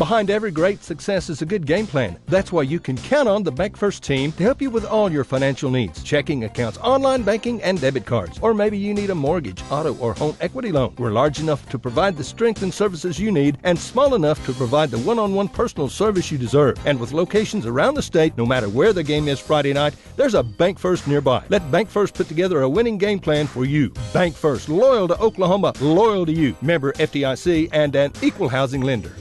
Behind every great success is a good game plan. That's why you can count on the Bank First team to help you with all your financial needs. Checking accounts, online banking, and debit cards. Or maybe you need a mortgage, auto, or home equity loan. We're large enough to provide the strength and services you need and small enough to provide the one-on-one personal service you deserve. And with locations around the state, no matter where the game is Friday night, there's a Bank First nearby. Let Bank First put together a winning game plan for you. Bank First, loyal to Oklahoma, loyal to you. Member FDIC and an equal housing lender.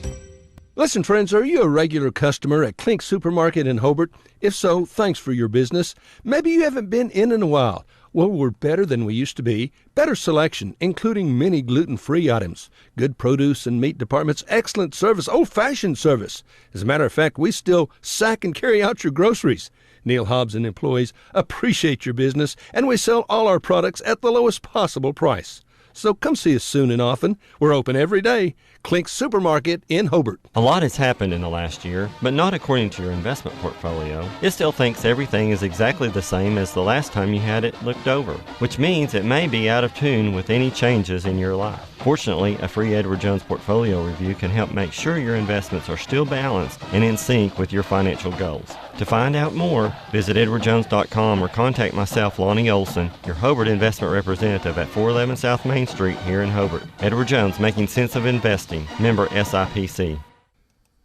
Listen, friends, are you a regular customer at Clink Supermarket in Hobart? If so, thanks for your business. Maybe you haven't been in a while. Well, we're better than we used to be. Better selection, including many gluten-free items. Good produce and meat departments, excellent service, old-fashioned service. As a matter of fact, we still sack and carry out your groceries. Neil Hobbs and employees appreciate your business, and we sell all our products at the lowest possible price. So come see us soon and often. We're open every day. Clink Supermarket in Hobart. A lot has happened in the last year, but not according to your investment portfolio. It still thinks everything is exactly the same as the last time you had it looked over, which means it may be out of tune with any changes in your life. Fortunately, a free Edward Jones portfolio review can help make sure your investments are still balanced and in sync with your financial goals. To find out more, visit edwardjones.com or contact myself, Lonnie Olson, your Hobart investment representative at 411 South Main Street here in Hobart. Edward Jones, making sense of investing. Member SIPC.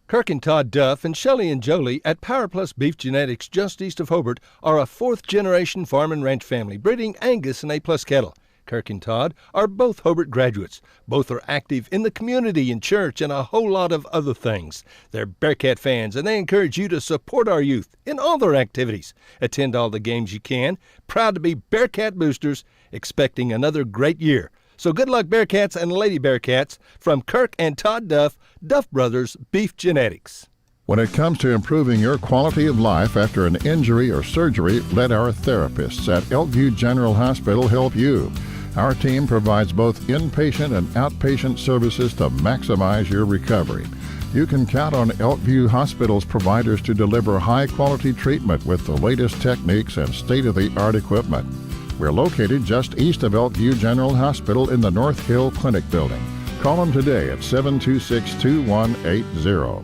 Kirk and Todd Duff and Shelley and Jolie at Power Plus Beef Genetics just east of Hobart are a fourth-generation farm and ranch family breeding Angus and A-plus cattle. Kirk and Todd are both Hobart graduates. Both are active in the community and church and a whole lot of other things. They're Bearcat fans, and they encourage you to support our youth in all their activities. Attend all the games you can. Proud to be Bearcat boosters, expecting another great year. So good luck, Bearcats and Lady Bearcats, from Kirk and Todd Duff, Duff Brothers Beef Genetics. When it comes to improving your quality of life after an injury or surgery, let our therapists at Elkview General Hospital help you. Our team provides both inpatient and outpatient services to maximize your recovery. You can count on Elkview Hospital's providers to deliver high-quality treatment with the latest techniques and state-of-the-art equipment. We're located just east of Elkview General Hospital in the North Hill Clinic building. Call them today at 726-2180.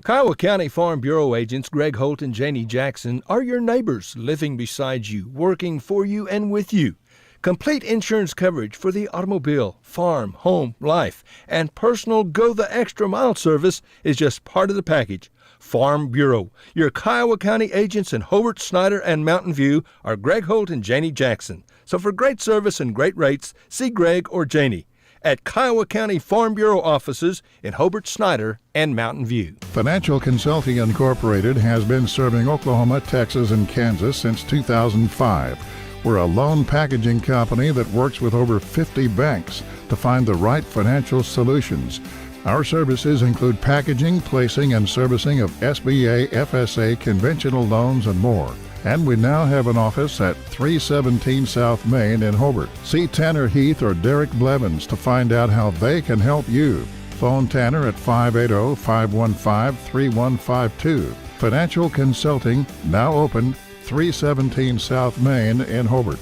Kiowa County Farm Bureau agents Greg Holt and Janie Jackson are your neighbors, living beside you, working for you and with you. Complete insurance coverage for the automobile, farm, home, life, and personal go-the-extra-mile service is just part of the package. Farm Bureau. Your Kiowa County agents in Hobart, Snyder, and Mountain View are Greg Holt and Janie Jackson. So for great service and great rates, see Greg or Janie at Kiowa County Farm Bureau offices in Hobart, Snyder, and Mountain View. Financial Consulting Incorporated has been serving Oklahoma, Texas, and Kansas since 2005. We're a loan packaging company that works with over 50 banks to find the right financial solutions. Our services include packaging, placing, and servicing of SBA, FSA, conventional loans, and more. And we now have an office at 317 South Main in Hobart. See Tanner Heath or Derek Blevins to find out how they can help you. Phone Tanner at 580-515-3152. Financial Consulting, now open, 317 South Main in Hobart.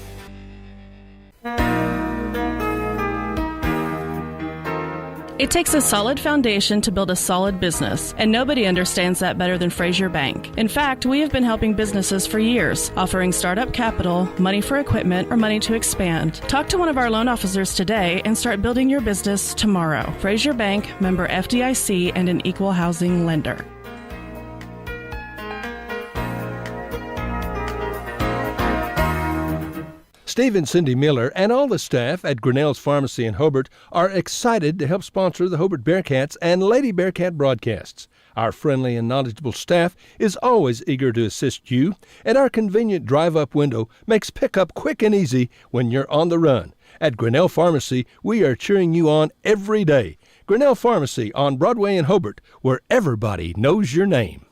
It takes a solid foundation to build a solid business, and nobody understands that better than Frazier Bank. In fact, we have been helping businesses for years, offering startup capital, money for equipment, or money to expand. Talk to one of our loan officers today and start building your business tomorrow. Frazier Bank, member FDIC, and an equal housing lender. Steve and Cindy Miller and all the staff at Grinnell's Pharmacy in Hobart are excited to help sponsor the Hobart Bearcats and Lady Bearcat broadcasts. Our friendly and knowledgeable staff is always eager to assist you, and our convenient drive-up window makes pickup quick and easy when you're on the run. At Grinnell Pharmacy, we are cheering you on every day. Grinnell Pharmacy on Broadway in Hobart, where everybody knows your name.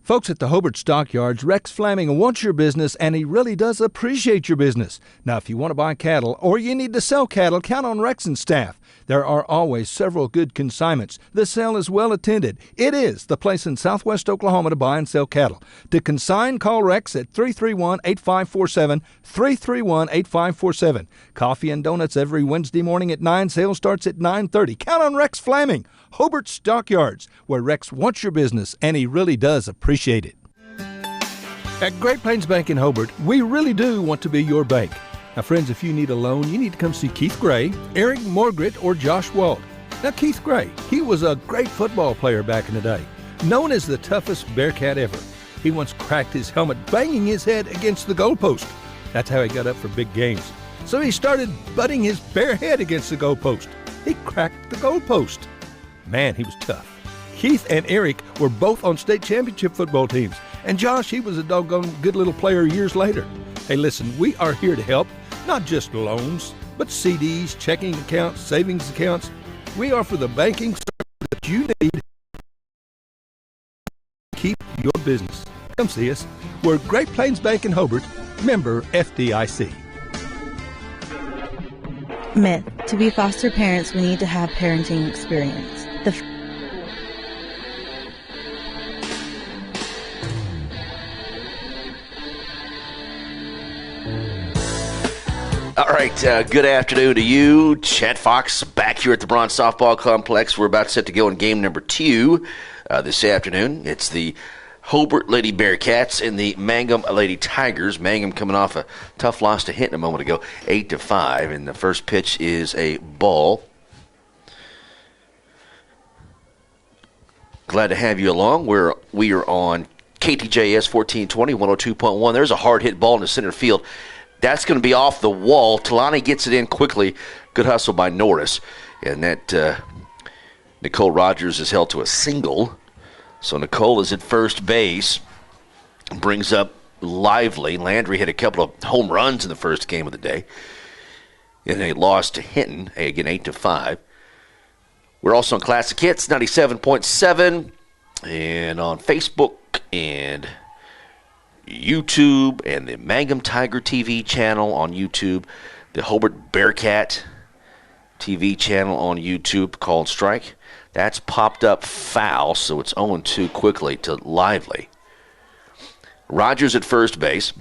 Folks at the Hobart Stockyards, Rex Flaming wants your business, and he really does appreciate your business. Now, if you want to buy cattle or you need to sell cattle, count on Rex and staff. There are always several good consignments. The sale is well attended. It is the place in southwest Oklahoma to buy and sell cattle. To consign, call Rex at 331-8547, 331-8547. Coffee and donuts every Wednesday morning at 9. Sale starts at 9:30. Count on Rex Flaming, Hobart Stockyards, where Rex wants your business, and he really does appreciate it. At Great Plains Bank in Hobart, we really do want to be your bank. Now, friends, if you need a loan, you need to come see Keith Gray, Eric Morgret, or Josh Wald. Now, Keith Gray, he was a great football player back in the day, known as the toughest Bearcat ever. He once cracked his helmet banging his head against the goalpost. That's how he got up for big games. So he started butting his bare head against the goalpost. He cracked the goalpost. Man, he was tough. Keith and Eric were both on state championship football teams. And Josh, he was a doggone good little player years later. Hey, listen, we are here to help. Not just loans, but CDs, checking accounts, savings accounts. We offer the banking service that you need to keep your business. Come see us. We're Great Plains Bank in Hobart, member FDIC. Myth. To be foster parents, we need to have parenting experience. All right, good afternoon to you. Chad Fox back here at the Bronze Softball Complex. We're about set to go in game number 2 this afternoon. It's the Hobart Lady Bearcats and the Mangum Lady Tigers. Mangum coming off a tough loss to Hinton a moment ago, 8-5, and the first pitch is a ball. Glad to have you along. We are on KTJS 1420, 102.1. There's a hard hit ball in the center field. That's going to be off the wall. Talani gets it in quickly. Good hustle by Norris. And that Nicole Rogers is held to a single. So Nicole is at first base. Brings up Lively. Landry hit a couple of home runs in the first game of the day. And they lost to Hinton, again 8-5. We're also on Classic Hits 97.7 and on Facebook and YouTube and the Mangum Tiger TV channel on YouTube, the Hobart Bearcat TV channel on YouTube, called strike. That's popped up foul, so it's 0-2 quickly to Lively. Rogers at first base.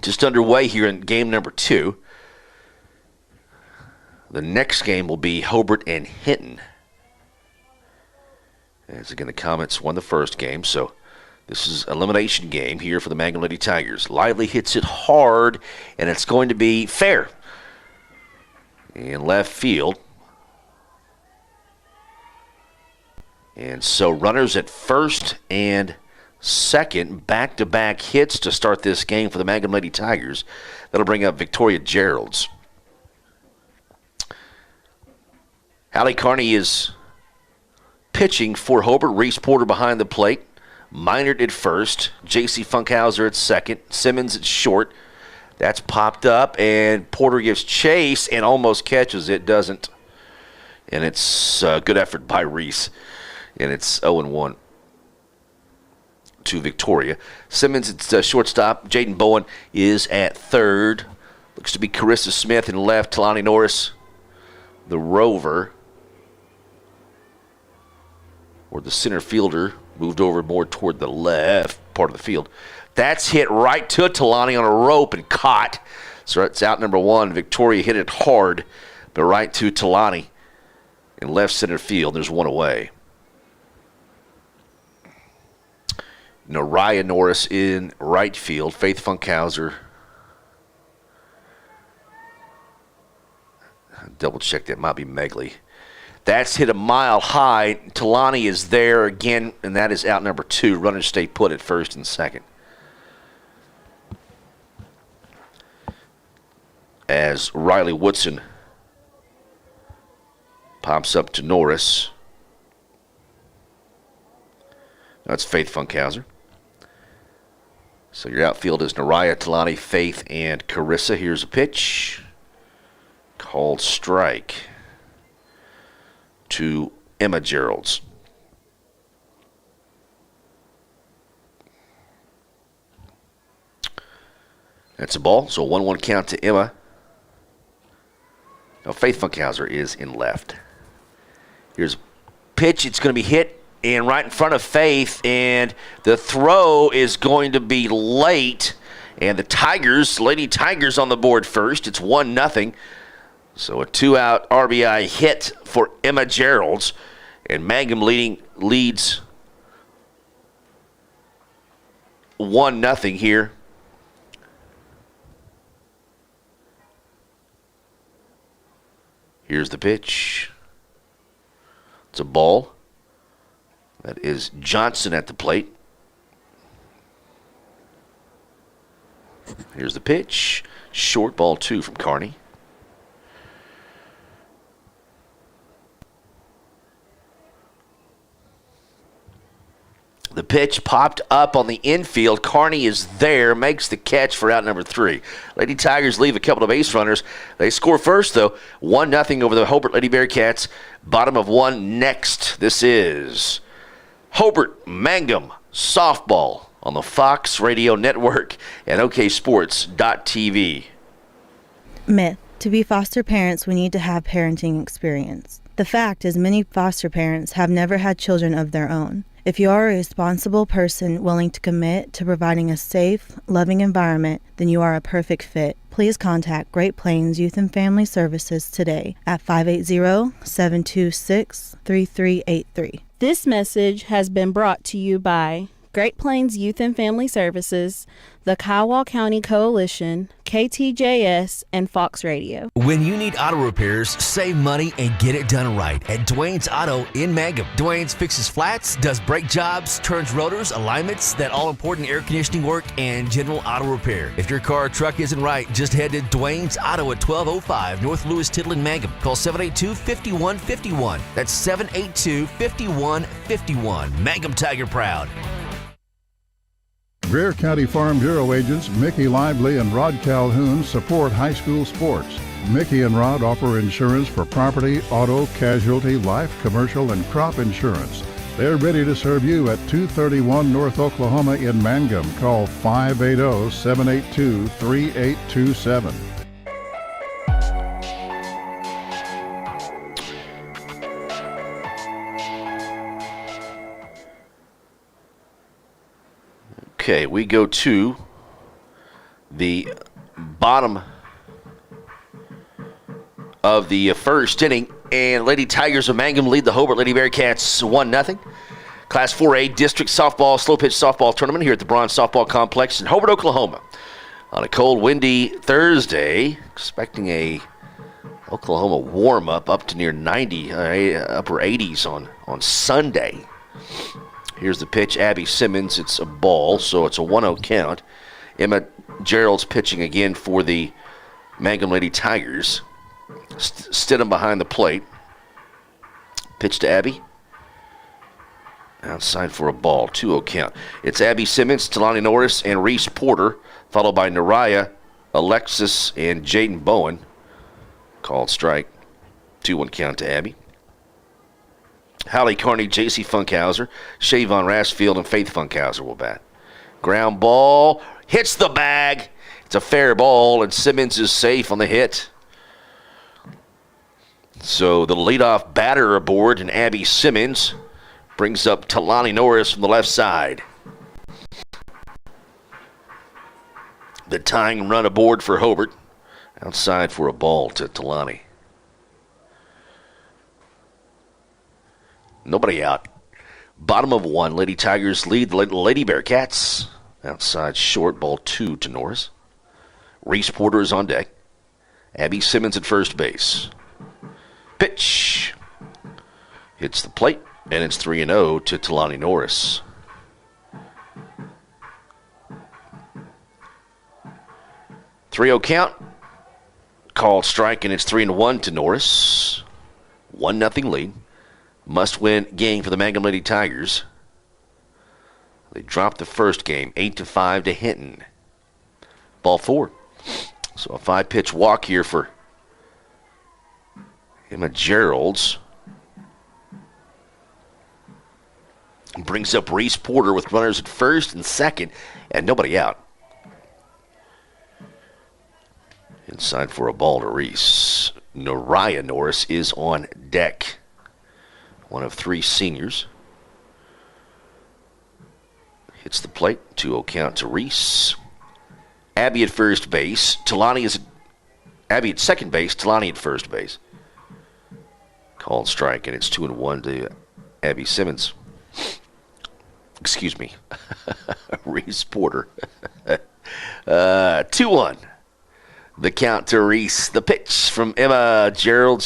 Just underway here in game number 2. The next game will be Hobart and Hinton. As again, the Comets won the first game, so this is an elimination game here for the Mangum Lady Tigers. Lively hits it hard, and it's going to be fair. In left field. And so runners at first and second, back-to-back hits to start this game for the Mangum Lady Tigers. That'll bring up Victoria Geralds. Hallie Carney is pitching for Hobart. Reese Porter behind the plate. Minert at first, J.C. Funkhauser at second, Simmons at short. That's popped up, and Porter gives chase and almost catches it, doesn't. And it's a good effort by Reese, and it's 0-1 to Victoria. Simmons at shortstop. Jaden Bowen is at third. Looks to be Carissa Smith in left, Talani Norris, the rover, or the center fielder, moved over more toward the left part of the field. That's hit right to Talani on a rope and caught. So it's out number 1. Victoria hit it hard, but right to Talani in left center field. There's one away. Nariah Norris in right field. Faith Funkhauser. Double check that. Might be Megley. That's hit a mile high. Talani is there again, and that is out number 2. Runners stay put at first and second. As Riley Woodson pops up to Norris. That's Faith Funkhauser. So your outfield is Nariah, Talani, Faith, and Carissa. Here's a pitch. Called strike to Emma Geralds. That's a ball, so 1-1 count to Emma. Faith Funkhauser is in left. Here's a pitch. It's going to be hit and right in front of Faith, and the throw is going to be late. And the Lady Tigers on the board first. It's 1-0. So a 2-out RBI hit for Emma Geralds. And Mangum leads 1-0 here. Here's the pitch. It's a ball. That is Johnson at the plate. Here's the pitch. Short, ball 2 from Kearney. The pitch popped up on the infield. Kearney is there, makes the catch for out number 3. Lady Tigers leave a couple of base runners. They score first, though. 1-0 over the Hobart Lady Bearcats. Bottom of 1 next. This is Hobart Mangum softball on the Fox Radio Network and OKSports.tv. Myth. To be foster parents, we need to have parenting experience. The fact is, many foster parents have never had children of their own. If you are a responsible person willing to commit to providing a safe, loving environment, then you are a perfect fit. Please contact Great Plains Youth and Family Services today at 580-726-3383. This message has been brought to you by Great Plains Youth and Family Services, the Kiowa County Coalition, KTJS, and Fox Radio. When you need auto repairs, save money and get it done right at Dwayne's Auto in Mangum. Dwayne's fixes flats, does brake jobs, turns rotors, alignments, that all-important air conditioning work, and general auto repair. If your car or truck isn't right, just head to Dwayne's Auto at 1205 North Lewis Tittle in Mangum. Call 782-5151. That's 782-5151. Mangum Tiger Proud. Greer County Farm Bureau agents Mickey Lively and Rod Calhoun support high school sports. Mickey and Rod offer insurance for property, auto, casualty, life, commercial, and crop insurance. They're ready to serve you at 231 North Oklahoma in Mangum. Call 580-782-3827. Okay, we go to the bottom of the first inning, and Lady Tigers of Mangum lead the Hobart Lady Bearcats 1-0. Class 4A District Softball, Slow Pitch Softball Tournament here at the Bronze Softball Complex in Hobart, Oklahoma. On a cold, windy Thursday, expecting a Oklahoma warm-up up to near 90, upper 80s on Sunday. Here's the pitch, Abby Simmons. It's a ball, so it's a 1-0 count. Emma Gerald's pitching again for the Mangum Lady Tigers. Stidham behind the plate. Pitch to Abby. Outside for a ball, 2-0 count. It's Abby Simmons, Talani Norris, and Reese Porter, followed by Nariah, Alexis, and Jaden Bowen. Called strike. 2-1 count to Abby. Hallie Kearney, J.C. Funkhauser, Shavon Rassfield, and Faith Funkhauser will bat. Ground ball, hits the bag. It's a fair ball, and Simmons is safe on the hit. So the leadoff batter aboard, and Abby Simmons brings up Talani Norris from the left side. The tying run aboard for Hobart. Outside for a ball to Talani. Nobody out. Bottom of 1. Lady Tigers lead the Lady Bearcats. Outside short, ball 2 to Norris. Reese Porter is on deck. Abby Simmons at first base. Pitch. Hits the plate, and it's 3-0 to Talani Norris. Three-0 count. Called strike, and it's 3-1 to Norris. 1-0 lead. Must-win game for the Mangum Lady Tigers. They dropped the first game, 8-5 to Hinton. Ball 4. So a 5-pitch walk here for Emma Geralds. Brings up Reese Porter with runners at first and second, and nobody out. Inside for a ball to Reese. Nariah Norris is on deck. One of 3 seniors. Hits the plate. 2-0 count to Reese. Abby at first base. Abby at second base. Talani at first base. Called strike, and it's 2-1 to Abby Simmons. Excuse me. Reese Porter. 2-1. The count to Reese. The pitch from Emma Gerald.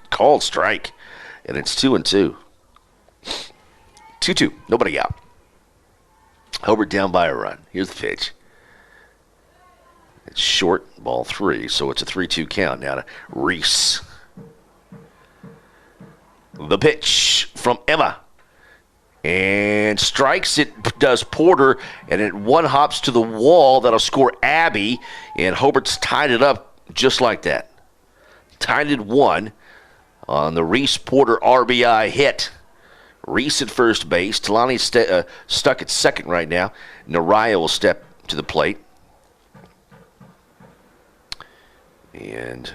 Called strike, and it's 2-2. 2-2. Nobody out. Hobart down by a run. Here's the pitch. It's short, ball 3, so it's a 3-2 count now to Reese. The pitch from Emma. And strikes. It does Porter, and it one hops to the wall. That'll score Abby, and Hobart's tied it up just like that. Tied it 1 on the Reese Porter RBI hit. Reese at first base. Talani's stuck at second right now. Nariah will step to the plate. And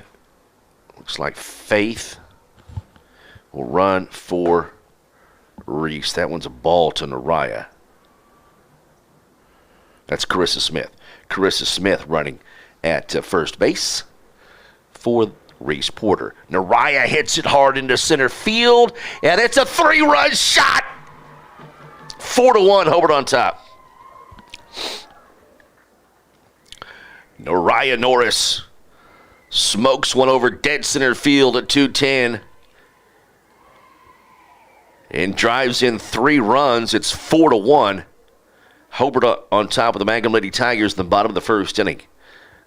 looks like Faith will run for Reese. That one's a ball to Nariah. That's Carissa Smith. Carissa Smith running at first base for Reese Porter. Nariah hits it hard into center field, and it's a 3-run shot. 4-1, Hobart on top. Nariah Norris smokes one over dead center field at 210 and drives in 3 runs. It's 4-1. Hobart on top of the Mangum Lady Tigers in the bottom of the first inning.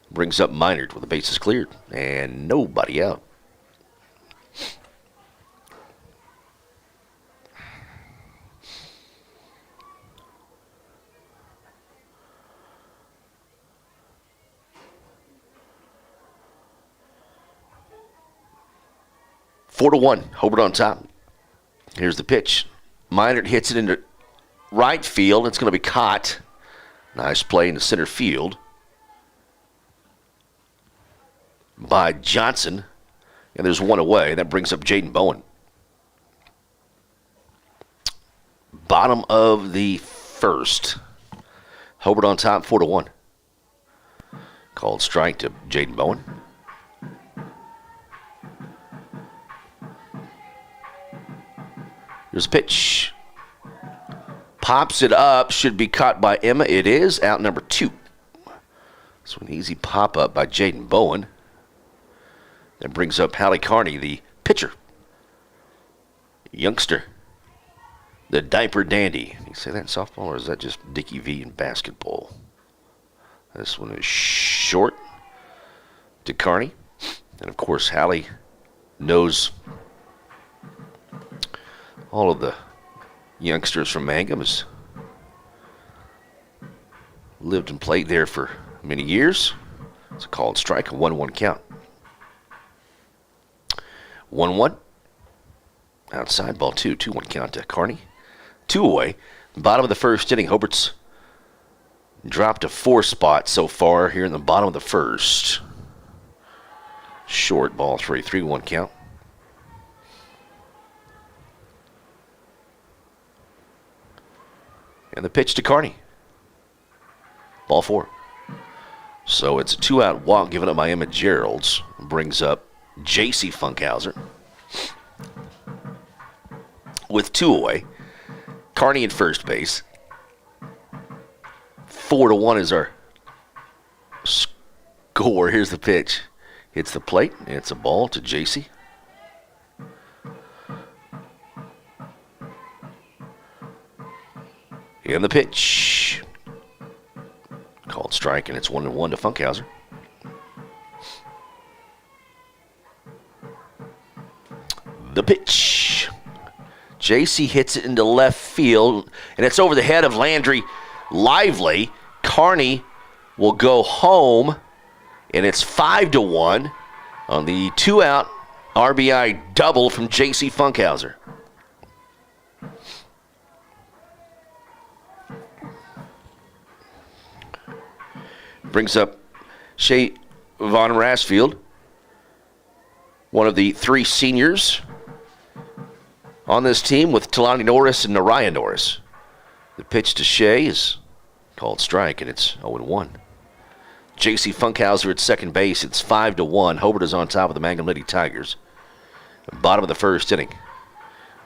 Brings up Minard with the bases cleared and nobody out. Four to 1, Hobart on top. Here's the pitch. Minard hits it into right field. It's going to be caught. Nice play into center field by Johnson. And there's one away. That brings up Jaden Bowen. Bottom of the first. Hobart on top, 4-1. Called strike to Jaden Bowen. Here's a pitch. Pops it up. Should be caught by Emma. It is. Out number 2. So an easy pop-up by Jaden Bowen. That brings up Hallie Carney, the pitcher. Youngster. The diaper dandy. You say that in softball, or is that just Dickie V in basketball? This one is short to Carney. And, of course, Hallie knows all of the youngsters from Mangum. Has lived and played there for many years. It's a called strike, a 1-1 count. 1-1. Outside, ball 2. 2-1 count to Carney. 2 away. Bottom of the first inning. Hobart's dropped a 4 spot so far here in the bottom of the first. Short, ball 3. 3-1 count. And the pitch to Carney. Ball 4. So it's a 2-out walk given up by Emma Geralds. Brings up J.C. Funkhauser. With 2 away. Carney at first base. 4-1 is our score. Here's the pitch. Hits the plate. It's a ball to J.C. And the pitch. Called strike, and it's 1-1 to Funkhauser. The pitch. J.C. hits it into left field, and it's over the head of Landry Lively. Carney will go home, and it's 5-1 on the 2-out RBI double from J.C. Funkhauser. Brings up Shea Von Rasfield. one of the three seniors on this team with Talani Norris and Nariah Norris. The pitch to Shea is called strike, and it's 0-1. J.C. Funkhauser at second base. It's 5-1. Hobart is on top of the Mangum Lady Tigers. Bottom of the first inning.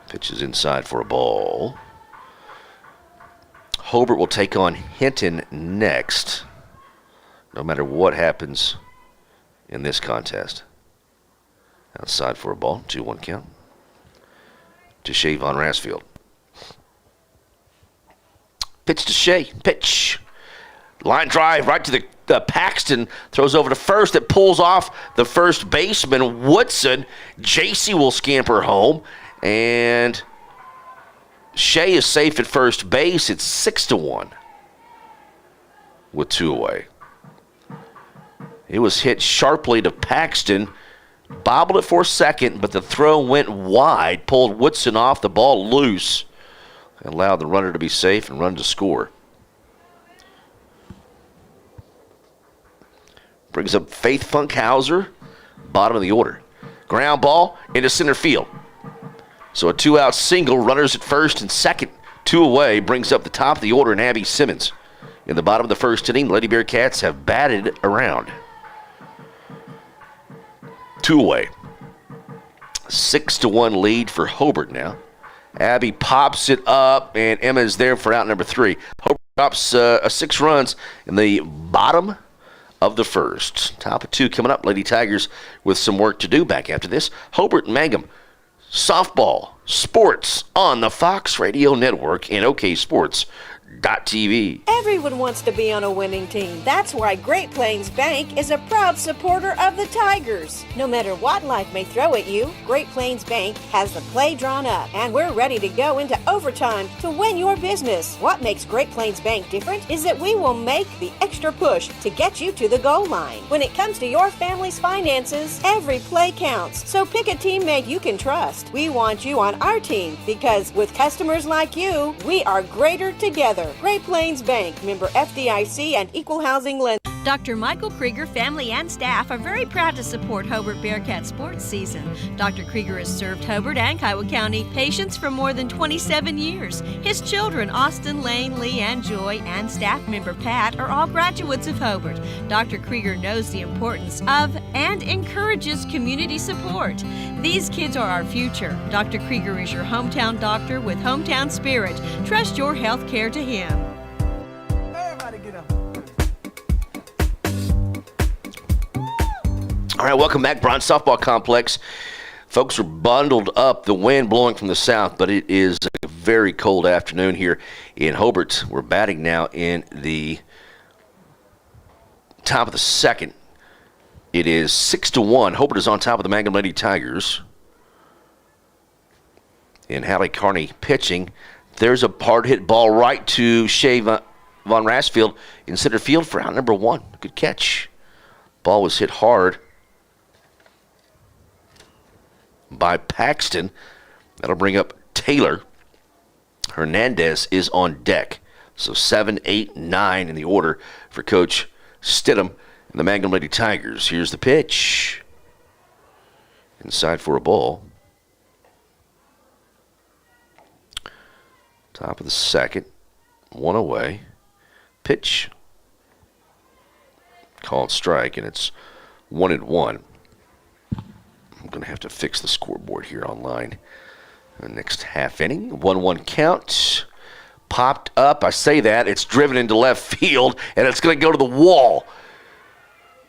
Pitch is inside for a ball. Hobart will take on Hinton next, no matter what happens in this contest. Outside for a ball. 2-1 count. To Shea Von Rasfield. Pitch to Shea. Pitch. Line drive right to the Paxton. Throws over to first. It pulls off the first baseman, Woodson. JC will scamper home. And Shea is safe at first base. It's 6-1 with 2 away. It was hit sharply to Paxton. Bobbled it for a second, but the throw went wide. Pulled Woodson off. The ball loose. Allowed the runner to be safe and run to score. Brings up Faith Funkhauser, bottom of the order. Ground ball into center field. So a 2-out single, runners at first and second. 2 away, brings up the top of the order and Abby Simmons. In the bottom of the first inning, Lady Bearcats have batted around. 2 away. 6-1 lead for Hobart now. Abby pops it up, and Emma is there for out number 3. Hobart drops 6 runs in the bottom of the first. Top of 2 coming up. Lady Tigers with some work to do back after this. Hobart and Mangum. Softball sports on the Fox Radio Network and OKSports.tv. Everyone wants to be on a winning team. That's why Great Plains Bank is a proud supporter of the Tigers. No matter what life may throw at you, Great Plains Bank has the play drawn up, and we're ready to go into overtime to win your business. What makes Great Plains Bank different is that we will make the extra push to get you to the goal line. When it comes to your family's finances, every play counts. So pick a teammate you can trust. We want you on our team because with customers like you, we are greater together. Great Plains Bank, member FDIC and equal housing lender. Dr. Michael Krieger, family and staff are very proud to support Hobart Bearcat sports season. Dr. Krieger has served Hobart and Kiowa County patients for more than 27 years. His children, Austin, Lane, Lee, and Joy, and staff member Pat, are all graduates of Hobart. Dr. Krieger knows the importance of and encourages community support. These kids are our future. Dr. Krieger is your hometown doctor with hometown spirit. Trust your health care to him. Everybody get up. All right, welcome back, Bronze Softball Complex. Folks are bundled up, the wind blowing from the south, but it is a very cold afternoon here in Hobart. We're batting now in the top of the second. It is 6-1. Hobart is on top of the Mangum Lady Tigers. And Hallie Carney pitching. There's a hard hit ball right to Shea Von Rasfield in center field for out number 1. Good catch. Ball was hit hard by Paxton. That'll bring up Taylor. Hernandez is on deck. So 7, 8, 9 in the order for Coach Stidham and the Mangum Lady Tigers. Here's the pitch. Inside for a ball. Top of the second. 1 away. Pitch. Called strike, and it's 1-1. I'm going to have to fix the scoreboard here online. The next half inning. 1-1 count. Popped up. I say that. It's driven into left field, and it's going to go to the wall.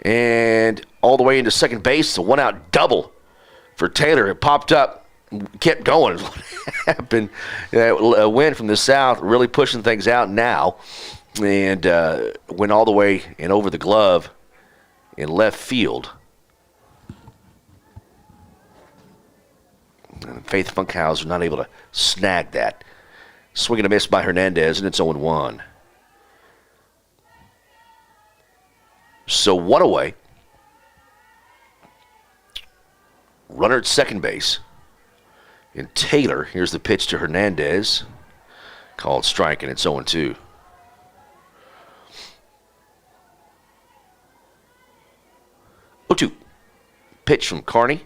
And all the way into second base. It's a 1-out double for Taylor. It popped up. Kept going. What happened? A wind from the south really pushing things out now. And went all the way and over the glove in left field. And Faith Funkhauser not able to snag that. Swing and a miss by Hernandez, and it's 0-1. So 1 away. Runner at second base. And Taylor, here's the pitch to Hernandez. Called strike, and it's 0-2. Pitch from Carney.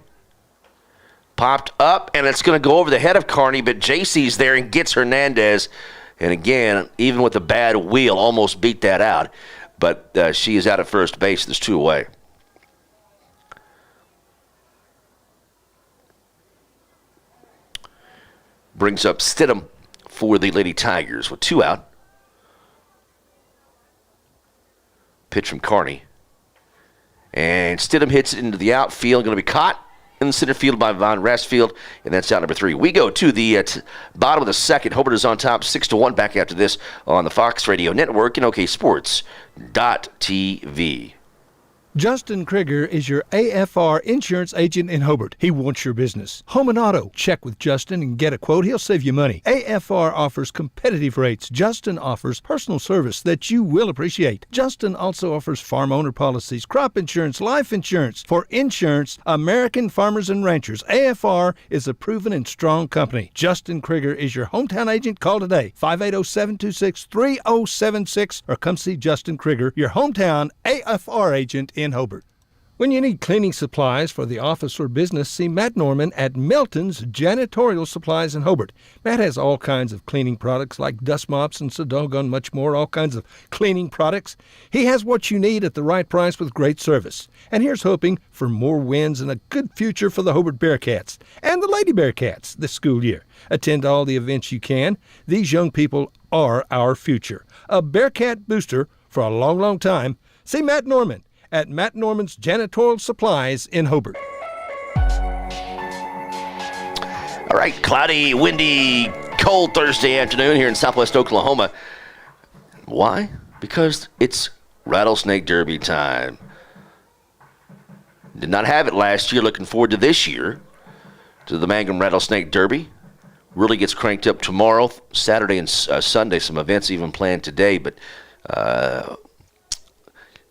Popped up, and it's going to go over the head of Carney, but JC's there and gets Hernandez. And again, even with a bad wheel, almost beat that out. But she is out at first base. There's 2 away. Brings up Stidham for the Lady Tigers with 2 out. Pitch from Carney. And Stidham hits it into the outfield. Going to be caught in the center field by Von Restfield, and that's out number 3. We go to the bottom of the second. Hobart is on top 6-1. Back after this on the Fox Radio Network and OKSports.tv. Justin Krieger is your AFR insurance agent in Hobart. He wants your business. Home and auto. Check with Justin and get a quote. He'll save you money. AFR offers competitive rates. Justin offers personal service that you will appreciate. Justin also offers farm owner policies, crop insurance, life insurance. For insurance, American Farmers and Ranchers. AFR is a proven and strong company. Justin Krieger is your hometown agent. Call today, 580-726-3076, or come see Justin Krieger, your hometown AFR agent in Hobart. When you need cleaning supplies for the office or business, see Matt Norman at Melton's Janitorial Supplies in Hobart. Matt has all kinds of cleaning products like dust mops and so doggone much more, all kinds of cleaning products. He has what you need at the right price with great service. And here's hoping for more wins and a good future for the Hobart Bearcats and the Lady Bearcats this school year. Attend all the events you can. These young people are our future. A Bearcat booster for a long, long time. See Matt Norman at Matt Norman's Janitorial Supplies in Hobart. All right, cloudy, windy, cold Thursday afternoon here in southwest Oklahoma. Why? Because it's Rattlesnake Derby time. Did not have it last year. Looking forward to this year, to the Mangum Rattlesnake Derby. Really gets cranked up tomorrow, Saturday and Sunday. Some events even planned today, but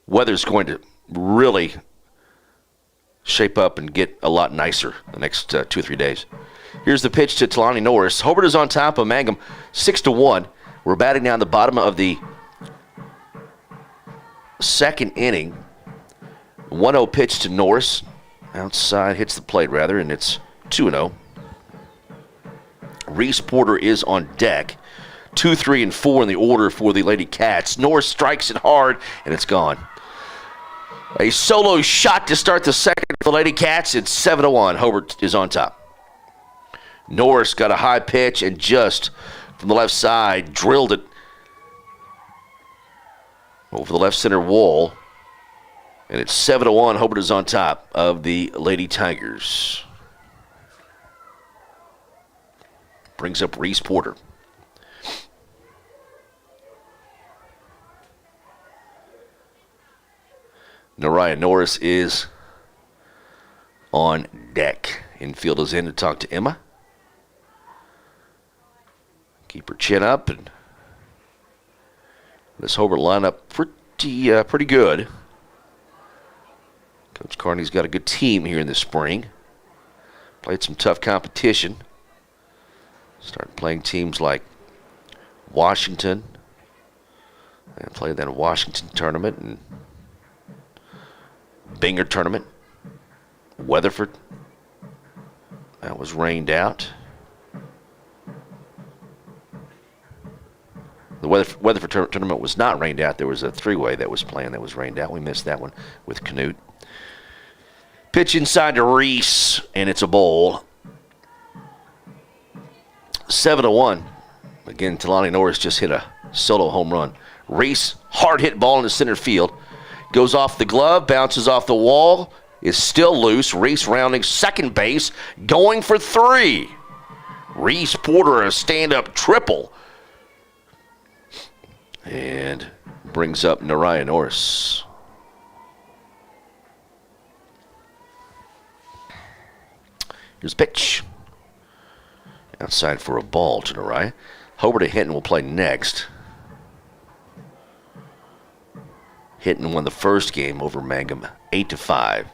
weather's going to really shape up and get a lot nicer the next 2 or 3 days. Here's the pitch to Talani Norris. Hobart is on top of Mangum 6-1. We're batting down the bottom of the second inning. 1-0 pitch to Norris. Outside, hits the plate rather, and it's 2-0. Reese Porter is on deck. 2, 3, and 4 in the order for the Lady Cats. Norris strikes it hard, and it's gone. A solo shot to start the second for the Lady Cats. It's 7-1. Hobart is on top. Norris got a high pitch and just from the left side drilled it over the left center wall. And it's 7-1. Hobart is on top of the Lady Tigers. Brings up Reese Porter. Nariah Norris is on deck. Infield is in to talk to Emma. Keep her chin up, and this Hobart lineup pretty good. Coach Carney's got a good team here in the spring. Played some tough competition. Started playing teams like Washington. And played that Washington tournament and Binger tournament. Weatherford. That was rained out. The Weatherford tournament was not rained out. There was a three-way that was playing that was rained out. We missed that one with Canute. Pitch inside to Reese, and it's a ball. 7-1. Again, Talani Norris just hit a solo home run. Reese, hard hit ball into center field. Goes off the glove, bounces off the wall, is still loose. Reese rounding second base, going for 3. Reese Porter a stand-up triple. And brings up Nariah Norris. Here's a pitch. Outside for a ball to Nariah. Hobart and Hinton will play next. Hinton won the first game over Mangum 8-5.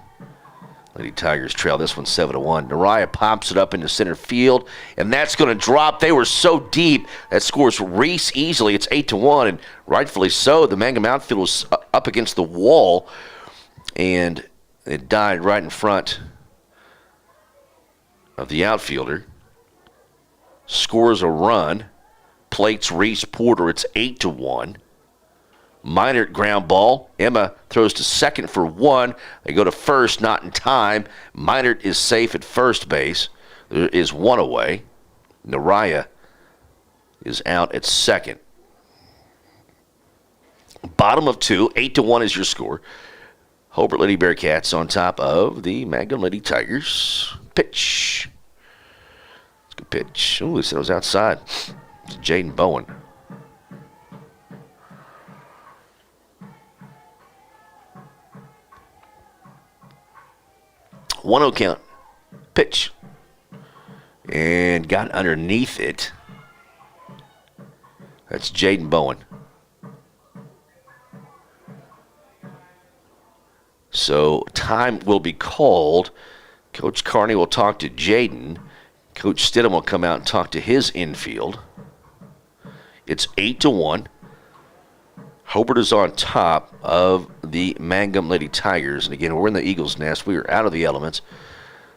Lady Tigers trail this one 7-1. Nariah pops it up into center field, and that's going to drop. They were so deep that scores Reese easily. It's 8-1, and rightfully so. The Mangum outfield was up against the wall, and it died right in front of the outfielder. Scores a run. Plates Reese Porter. It's 8-1. Minert ground ball. Emma throws to second for one. They go to first, not in time. Minert is safe at first base. There is one away. Naraya is out at second. Bottom of 2, 8-1 is your score. Hobart Lady Bearcats on top of the Mangum Lady Tigers. Pitch. It's a good pitch. Ooh, they said it was outside. It's Jaden Bowen. 1-0 count. Pitch. And got underneath it. That's Jaden Bowen. So time will be called. Coach Carney will talk to Jaden. Coach Stidham will come out and talk to his infield. It's 8-1. Hobart is on top of the Mangum Lady Tigers. And again, we're in the Eagles' nest. We are out of the elements.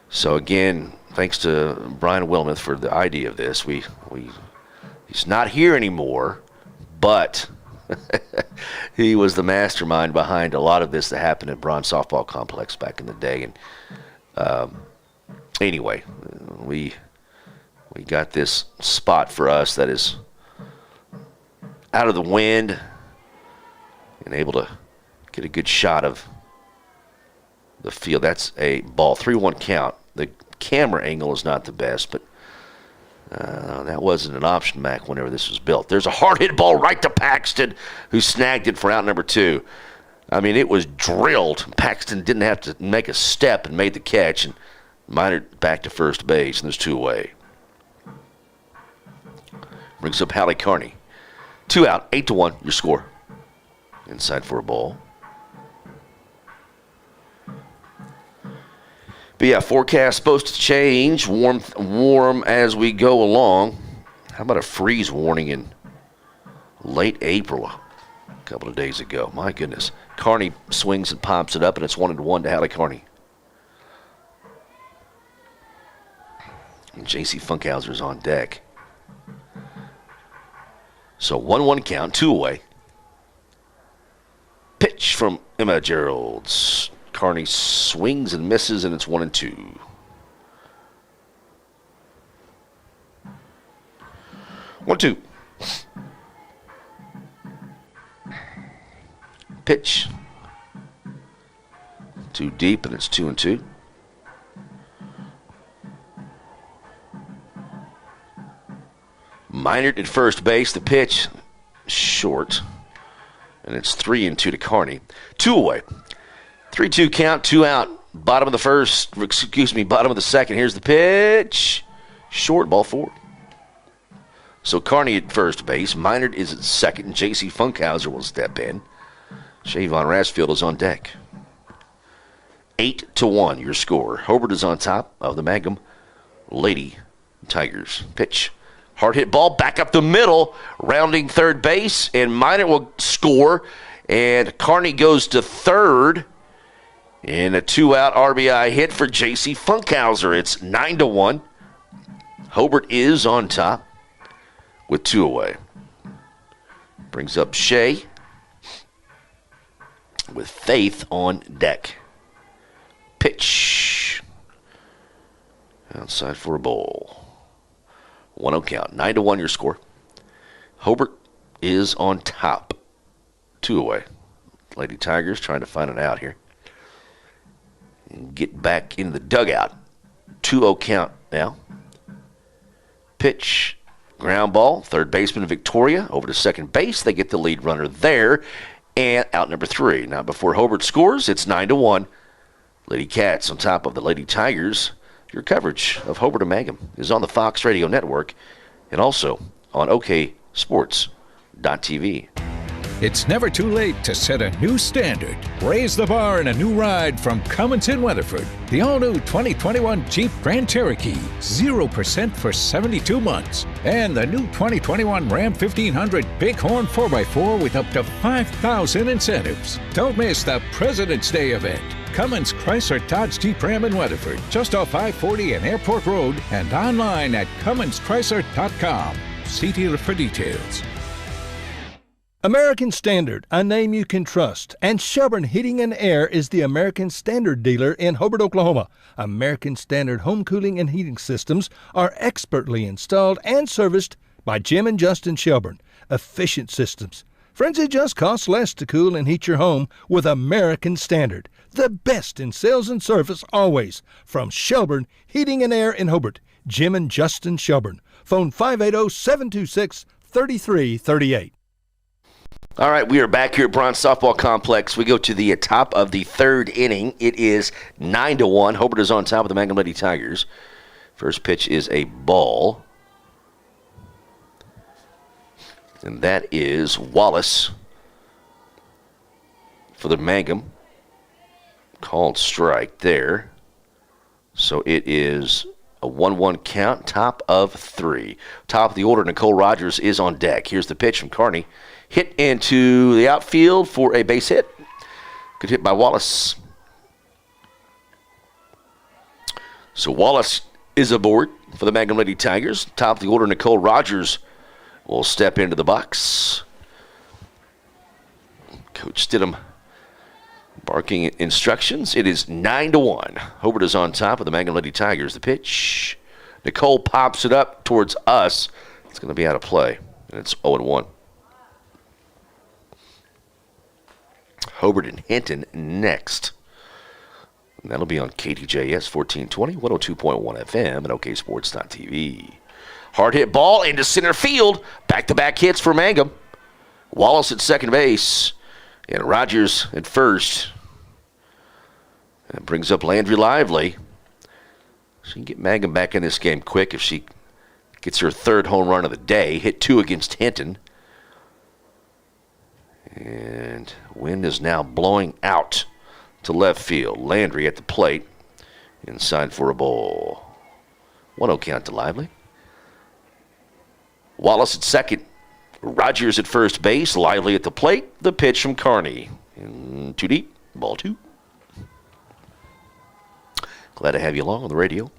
So again, thanks to Brian Wilmuth for the idea of this. He's not here anymore, but he was the mastermind behind a lot of this that happened at Braun Softball Complex back in the day. And anyway, we got this spot for us that is out of the wind and able to get a good shot of the field. That's a ball. 3-1 count. The camera angle is not the best, but that wasn't an option, Mac, whenever this was built. There's a hard hit ball right to Paxton, who snagged it for out number 2. I mean, it was drilled. Paxton didn't have to make a step and made the catch, and Minor back to first base, and there's 2 away. Brings up Hallie Carney. 2 out, 8-1, your score. Inside for a ball. But yeah, forecast supposed to change. Warm as we go along. How about a freeze warning in late April a couple of days ago? My goodness. Carney swings and pops it up, and it's 1-1 to Hallie Carney. And J.C. Funkhauser's on deck. So 1-1 count, 2 away. Pitch from Emma Geralds. Carney swings and misses, and it's 1-2. One, two. Pitch. Too deep, and it's 2-2. Minert at first base. The pitch short, and it's 3-2 to Carney. 2 away. 3-2 count, 2 out. Bottom of the second. Here's the pitch. Short, ball 4. So Carney at first base. Minert is at second. J.C. Funkhauser will step in. Shavon Rasfield is on deck. 8-1, your score. Hobart is on top of the Mangum Lady Tigers. Pitch. Hard hit ball back up the middle. Rounding third base. And Minert will score. And Carney goes to third. And a 2-out RBI hit for J.C. Funkhauser. It's 9-1. Hobart is on top with 2 away. Brings up Shea with Faith on deck. Pitch. Outside for a ball. 1-0 count. 9-1 your score. Hobart is on top. 2 away. Lady Tigers trying to find it out here. And get back in the dugout. 2-0 count now. Pitch. Ground ball. Third baseman Victoria over to second base. They get the lead runner there. And out number 3. Now before Hobart scores, it's 9-1. Lady Cats on top of the Lady Tigers. Your coverage of Hobart and Mangum is on the Fox Radio Network and also on OKSports.tv. It's never too late to set a new standard. Raise the bar in a new ride from Cummins in Weatherford. The all-new 2021 Jeep Grand Cherokee, 0% for 72 months. And the new 2021 Ram 1500 Bighorn 4x4 with up to $5,000 incentives. Don't miss the President's Day event. Cummins Chrysler Dodge Jeep Ram in Weatherford, just off I-40 and Airport Road, and online at CumminsChrysler.com. See dealer for details. American Standard, a name you can trust. And Shelburne Heating and Air is the American Standard dealer in Hobart, Oklahoma. American Standard home cooling and heating systems are expertly installed and serviced by Jim and Justin Shelburne. Efficient systems. Friends, it just costs less to cool and heat your home with American Standard. The best in sales and service always. From Shelburne Heating and Air in Hobart, Jim and Justin Shelburne. Phone 580-726-3338. All right, we are back here at Bronze Softball Complex. We go to the top of the third inning. It is 9-1. Hobart is on top of the Mangum Lady Tigers. First pitch is a ball. And that is Wallace for the Mangum. Called strike there. So it is a 1-1 count, top of three. Top of the order, Nicole Rogers is on deck. Here's the pitch from Carney. Hit into the outfield for a base hit. Good hit by Wallace. So Wallace is aboard for the Mangum Lady Tigers. Top of the order, Nicole Rogers will step into the box. Coach Stidham barking instructions. It is 9-1. Hobart is on top of the Mangum Lady Tigers. The pitch. Nicole pops it up towards us. It's going to be out of play. And it's 0-1. Hobart and Hinton next. And that'll be on KTJS 1420, 102.1 FM, and OKSports.tv. Hard hit ball into center field. Back-to-back hits for Mangum. Wallace at second base. And Rogers at first. That brings up Landry Lively. She can get Mangum back in this game quick if she gets her third home run of the day. Hit 2 against Hinton. And wind is now blowing out to left field. Landry at the plate. Inside for a ball. 1-0 count to Lively. Wallace at second. Rogers at first base. Lively at the plate. The pitch from Carney. And 2 deep. Ball 2. Glad to have you along on the radio.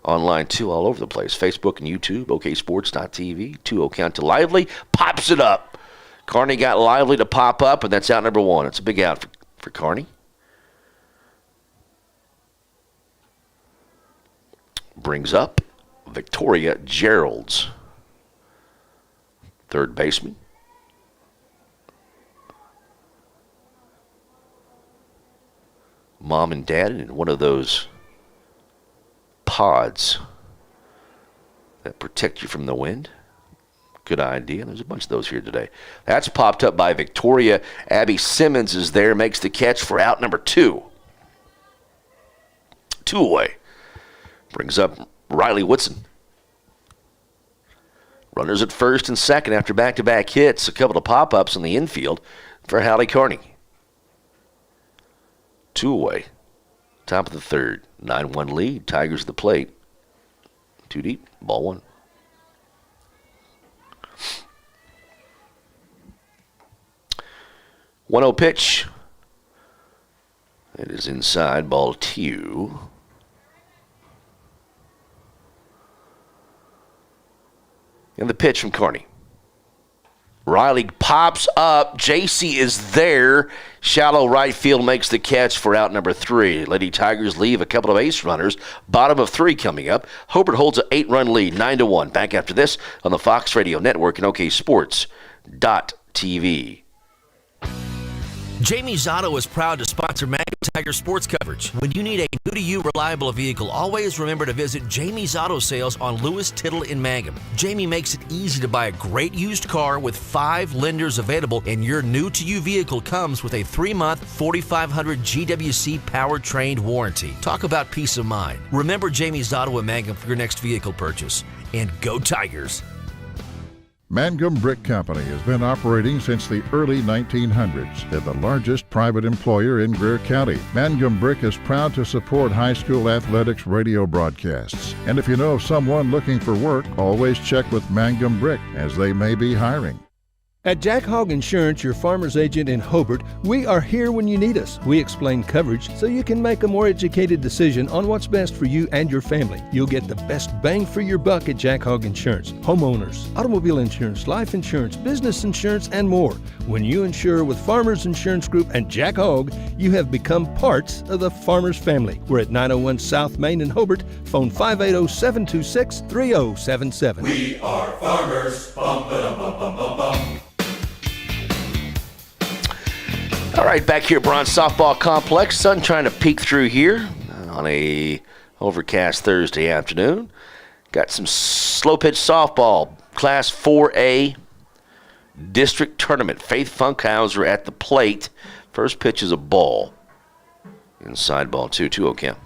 Online, too, all over the place. Facebook and YouTube. OKSports.tv. 2-0 count to Lively. Pops it up. Carney got Lively to pop up, and that's out number 1. It's a big out for Carney. Brings up Victoria Geralds, third baseman. Mom and Dad in one of those pods that protect you from the wind. Good idea. There's a bunch of those here today. That's popped up by Victoria. Abby Simmons is there, makes the catch for out number 2. 2 away. Brings up Riley Woodson. Runners at first and second after back-to-back hits. A couple of pop-ups in the infield for Hallie Carney. 2 away. Top of the third. 9-1 lead. Tigers at the plate. 2 deep. Ball 1. One-oh pitch. It is inside, ball 2. And the pitch from Carney. Riley pops up. JC is there. Shallow right field makes the catch for out number 3. Lady Tigers leave a couple of ace runners. Bottom of 3 coming up. Hobart holds an 8-run lead, 9-1. Back after this on the Fox Radio Network and OKSports.tv. Jamie's Auto is proud to sponsor Mangum Tiger sports coverage. When you need a new-to-you reliable vehicle, always remember to visit Jamie's Auto Sales on Lewis Tittle in Mangum. Jamie makes it easy to buy a great used car with 5 lenders available, and your new-to-you vehicle comes with a 3-month 4,500 GWC powertrain warranty. Talk about peace of mind. Remember Jamie's Auto in Mangum for your next vehicle purchase. And go Tigers! Mangum Brick Company has been operating since the early 1900s. They're the largest private employer in Greer County. Mangum Brick is proud to support high school athletics radio broadcasts. And if you know of someone looking for work, always check with Mangum Brick, as they may be hiring. At Jack Hogg Insurance, your farmer's agent in Hobart, we are here when you need us. We explain coverage so you can make a more educated decision on what's best for you and your family. You'll get the best bang for your buck at Jack Hogg Insurance. Homeowners, automobile insurance, life insurance, business insurance, and more. When you insure with Farmers Insurance Group and Jack Hogg, you have become parts of the Farmers family. We're at 901 South Main in Hobart. Phone 580-726-3077. We are farmers. Bum, ba-dum, bum, bum, bum, bum. All right, back here at Bronze Softball Complex. Sun trying to peek through here on a overcast Thursday afternoon. Got some slow pitch softball, Class 4A District Tournament. Faith Funkhauser at the plate. First pitch is a ball. Inside ball 2-0 count.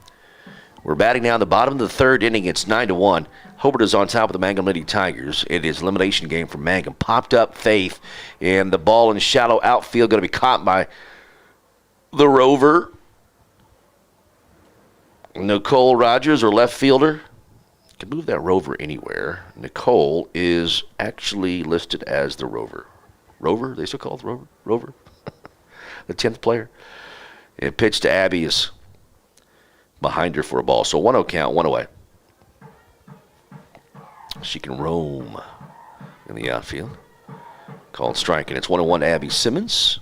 We're batting now in the bottom of the third inning. It's 9-1. Hobart is on top of the Mangum Lady Tigers. It is elimination game for Mangum. Popped up Faith, and the ball in shallow outfield going to be caught by the Rover. Nicole Rogers, or left fielder. Can move that Rover anywhere. Nicole is actually listed as the Rover. Rover? They still call it the Rover? Rover? The 10th player. And pitch to Abby is behind her for a ball. So 1-0 count, one away. She can roam in the outfield. Called strike, and it's 1-1 to Abby Simmons.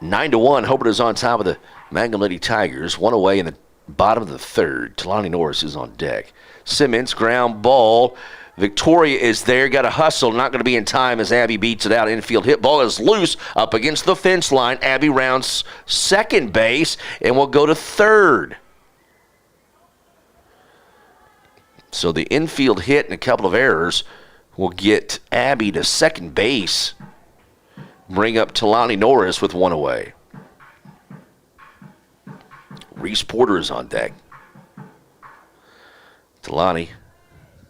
9-1. Hobart is on top of the Mangum Lady Tigers. One away in the bottom of the third. Talani Norris is on deck. Simmons, ground ball. Victoria is there. Got a hustle. Not going to be in time as Abby beats it out. Infield hit ball is loose up against the fence line. Abby rounds second base and will go to third. So the infield hit and a couple of errors will get Abby to second base. Bring up Talani Norris with one away. Reese Porter is on deck. Talani,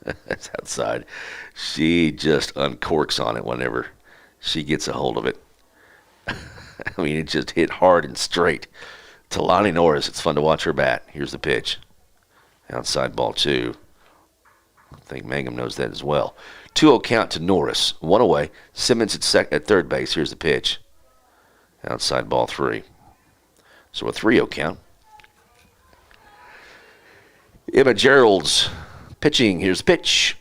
that's outside. She just uncorks on it whenever she gets a hold of it. I mean, it just hit hard and straight. Talani Norris, it's fun to watch her bat. Here's the pitch. Outside ball 2. I think Mangum knows that as well. 2-0 count to Norris. One away. Simmons at third base. Here's the pitch. Outside ball 3. So a 3-0 count. Emma Gerald's pitching. Here's the pitch.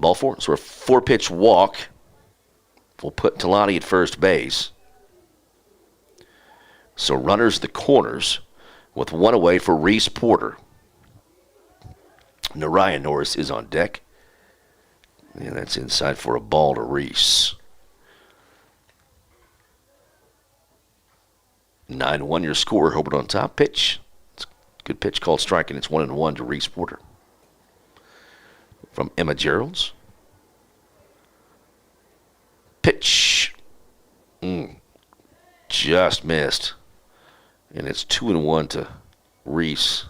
Ball 4. So a 4-pitch walk. We'll put Talani at first base. So runners the corners with one away for Reese Porter. Nariah Norris is on deck. And that's inside for a ball to Reese. 9-1 your score. Hobart on top. Pitch. It's a good pitch called strike, and it's 1-1 to Reese Porter. From Emma Gerald's. Pitch. Just missed. And it's 2-1 to Reese.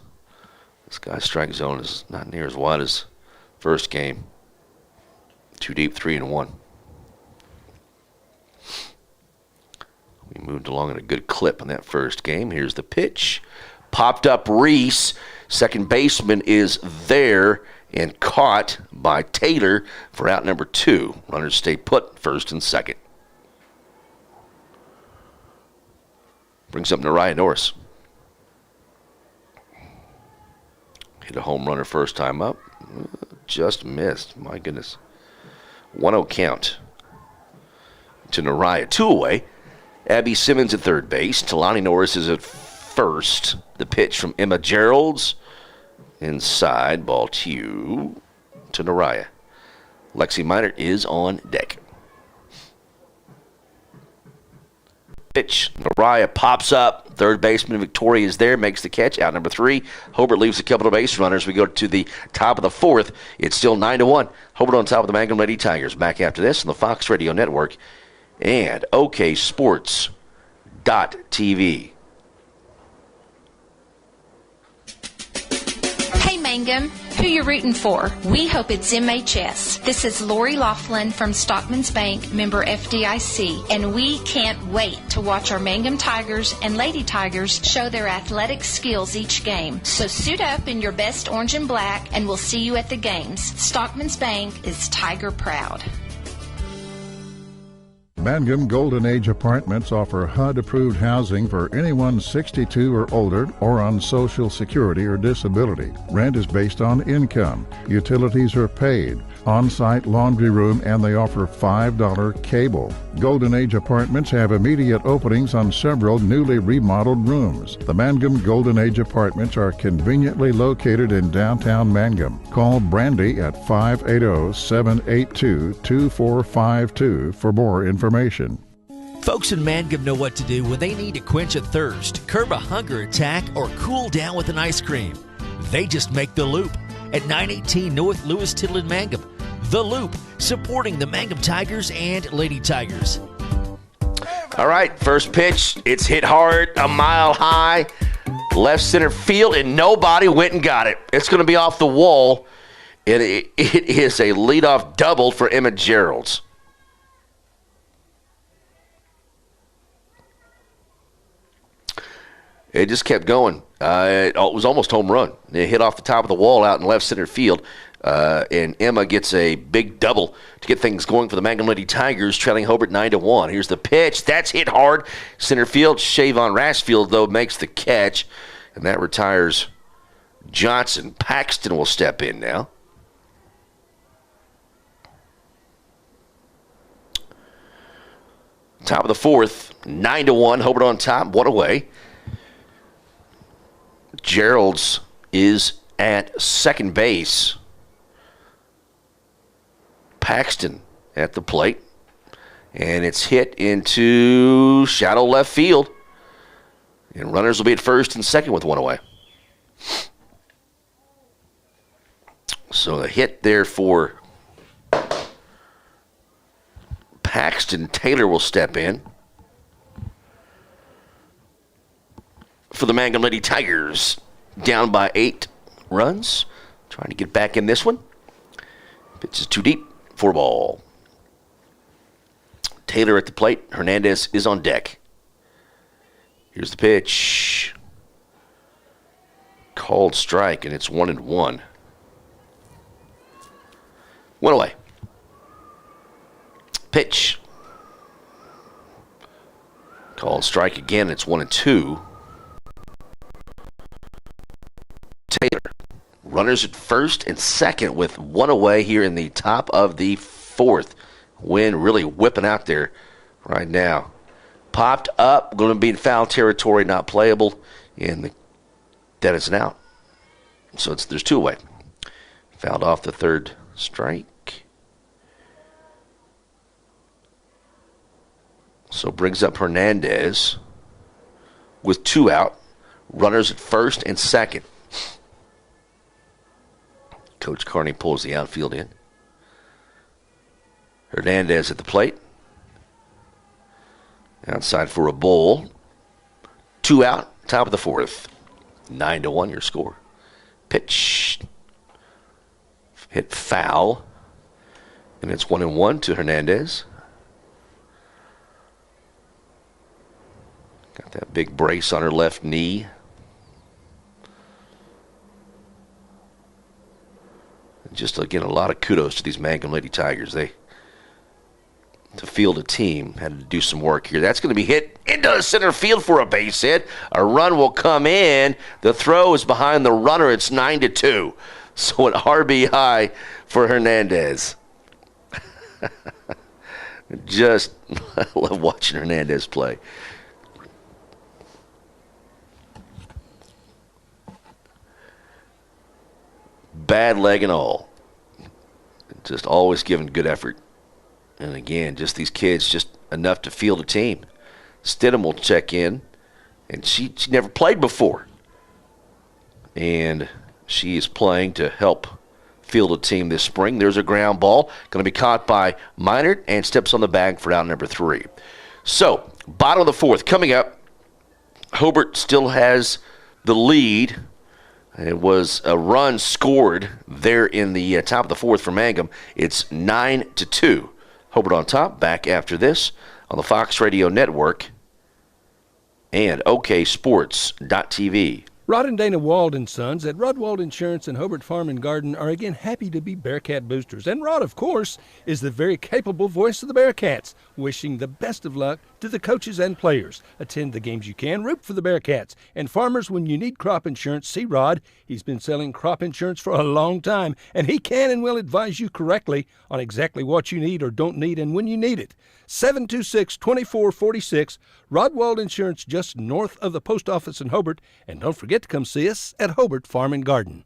This guy's strike zone is not near as wide as first game. 2 deep, 3-1. We moved along at a good clip in that first game. Here's the pitch. Popped up Reese. Second baseman is there and caught by Taylor for out number 2. Runners stay put, first and second. Brings up Nariah Norris. Hit a home runner first time up. Just missed. My goodness. 1-0 count to Nariah. 2 away. Abby Simmons at third base. Talani Norris is at first. The pitch from Emma Gerald's. Inside, ball 2 to Nariah. Lexi Minor is on deck. Pitch. Nariah pops up. Third baseman Victoria is there, makes the catch. Out number 3. Hobart leaves a couple of base runners. We go to the top of the 4th. It's still 9-1. Hobart on top of the Mangum Lady Tigers. Back after this on the Fox Radio Network and OKSports.tv. Hey, Mangum. Who you rooting for? We hope it's MHS. This is Lori Laughlin from Stockman's Bank, member FDIC, and we can't wait to watch our Mangum Tigers and Lady Tigers show their athletic skills each game. So suit up in your best orange and black, and we'll see you at the games. Stockman's Bank is Tiger proud. Mangum Golden Age Apartments offer HUD-approved housing for anyone 62 or older or on Social Security or disability. Rent is based on income. Utilities are paid. On-site laundry room, and they offer $5 cable. Golden Age Apartments have immediate openings on several newly remodeled rooms. The Mangum Golden Age Apartments are conveniently located in downtown Mangum. Call Brandy at 580-782-2452 for more information. Folks in Mangum know what to do when they need to quench a thirst, curb a hunger attack, or cool down with an ice cream. They just make the Loop at 918 North Lewis Tittle in Mangum. The Loop, supporting the Mangum Tigers and Lady Tigers. All right, first pitch. It's hit hard, a mile high, left center field, and nobody went and got it. It's going to be off the wall, and it is a leadoff double for Emma Geralds. It just kept going. It was almost home run. It hit off the top of the wall out in left center field, and Emma gets a big double to get things going for the Mangum Lady Tigers, trailing Hobart 9-1. Here's the pitch. That's hit hard. Center field. Shavon Rashfield, though, makes the catch, and that retires Johnson. Paxton will step in now. Top of the fourth, 9-1. Hobart on top, one away. Gerald's is at second base. Paxton at the plate. And it's hit into shallow left field. And runners will be at first and second with one away. So a hit there for Paxton. Taylor will step in for the Mangum Lady Tigers, down by 8 runs. Trying to get back in this one. Pitch is too deep. 4 ball. Taylor at the plate. Hernandez is on deck. Here's the pitch. Called strike, and it's 1-1. 1 away. Pitch. Called strike again. It's 1-2. Taylor. Runners at first and second with one away here in the top of the fourth. Wind really whipping out there right now. Popped up, going to be in foul territory, not playable, and that is an out. So there's 2 away. Fouled off the third strike. So brings up Hernandez with 2 out. Runners at first and second. Coach Carney pulls the outfield in. Hernandez at the plate. Outside for a ball. 2 out, top of the fourth. 9-1 your score. Pitch. Hit foul. And it's 1-1 to Hernandez. Got that big brace on her left knee. Just, again, a lot of kudos to these Mangum Lady Tigers. To field a team, had to do some work here. That's going to be hit into center field for a base hit. A run will come in. The throw is behind the runner. It's 9-2. So an RBI for Hernandez. Just love watching Hernandez play. Bad leg and all. Just always giving good effort. And again, just these kids, just enough to field a team. Stidham will check in, and she never played before. And she is playing to help field a team this spring. There's a ground ball. Going to be caught by Minard and steps on the bag for out number 3. So, bottom of the fourth. Coming up, Hobart still has the lead. It was a run scored there in the top of the fourth for Mangum. It's 9-2. Hobart on top. Back after this on the Fox Radio Network and OKSports.tv. Rod and Dana Wald and Sons at Rod Wald Insurance and Hobart Farm and Garden are again happy to be Bearcat boosters. And Rod, of course, is the very capable voice of the Bearcats, wishing the best of luck to the coaches and players. Attend the games you can, root for the Bearcats. And farmers, when you need crop insurance, see Rod. He's been selling crop insurance for a long time, and he can and will advise you correctly on exactly what you need or don't need and when you need it. 726-2446, Rod Wald Insurance, just north of the post office in Hobart. And don't forget to come see us at Hobart Farm and Garden.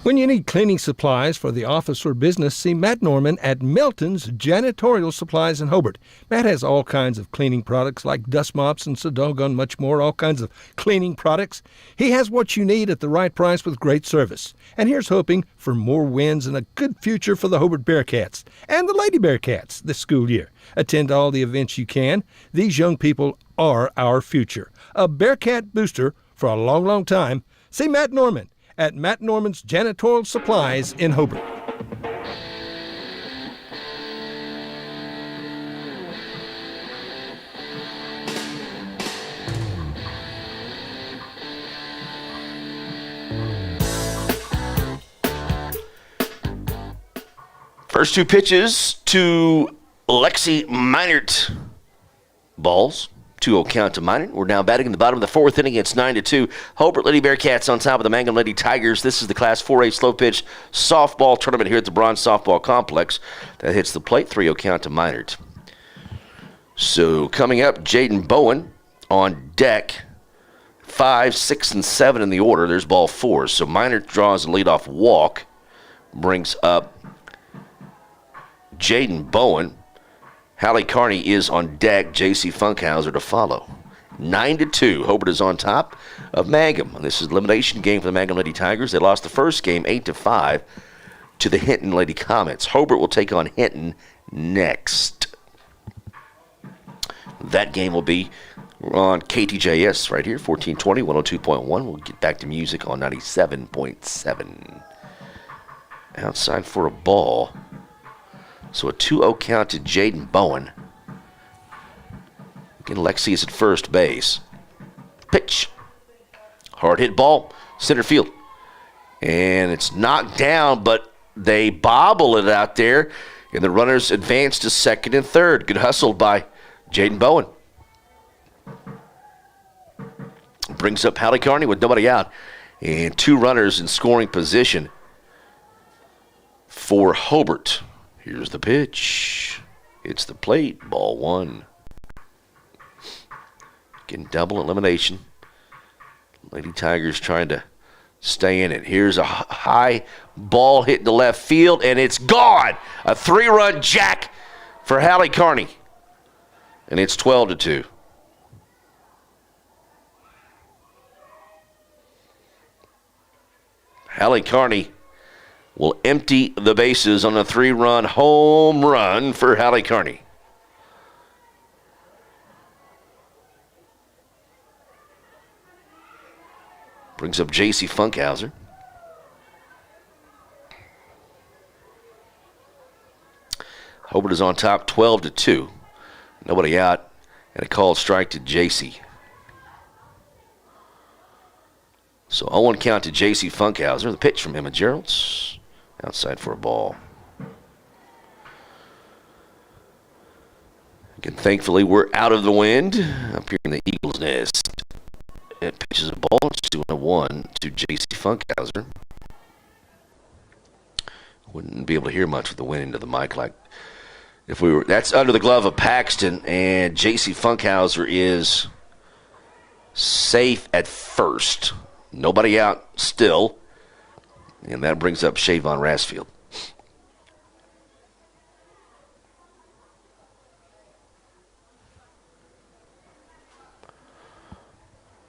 When you need cleaning supplies for the office or business, see Matt Norman at Melton's Janitorial Supplies in Hobart. Matt has all kinds of cleaning products like dust mops and so doggone much more, all kinds of cleaning products. He has what you need at the right price with great service. And here's hoping for more wins and a good future for the Hobart Bearcats and the Lady Bearcats this school year. Attend all the events you can. These young people are our future. A Bearcat booster for a long, long time. See Matt Norman at Matt Norman's Janitorial Supplies in Hobart. First two pitches to Lexi Meinert. Balls. 2-0 count to Minot. We're now batting in the bottom of the fourth inning. It's 9-2. Hobart Lady Bearcats on top of the Mangum Lady Tigers. This is the Class 4A slow pitch softball tournament here at the Bronze Softball Complex. That hits the plate. 3-0 count to Minot. So coming up, Jaden Bowen on deck. 5, 6, and 7 in the order. There's ball 4. So Minot draws a leadoff walk. Brings up Jaden Bowen. Hallie Carney is on deck. J.C. Funkhauser to follow. 9-2. Hobart is on top of Mangum. This is an elimination game for the Mangum Lady Tigers. They lost the first game 8-5 to the Hinton Lady Comets. Hobart will take on Hinton next. That game will be on KTJS right here, 1420, 102.1. We'll get back to music on 97.7. Outside for a ball. So a 2-0 count to Jaden Bowen. Again, Lexi is at first base. Pitch. Hard hit ball. Center field. And it's knocked down, but they bobble it out there. And the runners advance to second and third. Good hustle by Jaden Bowen. Brings up Hallie Carney with nobody out. And two runners in scoring position for Hobart. Here's the pitch. It's the plate. Ball 1. Again, double elimination. Lady Tigers trying to stay in it. Here's a high ball hit to left field, and it's gone. A 3-run jack for Hallie Carney. And it's 12-2. Hallie Carney will empty the bases on a 3-run home run for Hallie Carney. Brings up J.C. Funkhauser. Hobart is on top 12-2. Nobody out, and a called strike to J.C. So 0-1 count to J.C. Funkhauser. The pitch from Emma Geralds. Outside for a ball. Again, thankfully, we're out of the wind up here in the Eagles' Nest. It pitches a ball. It's 2-1 to J.C. Funkhauser. Wouldn't be able to hear much with the wind into the mic like if we were. That's under the glove of Paxton, and J.C. Funkhauser is safe at first. Nobody out still. And that brings up Shavon Rasfield.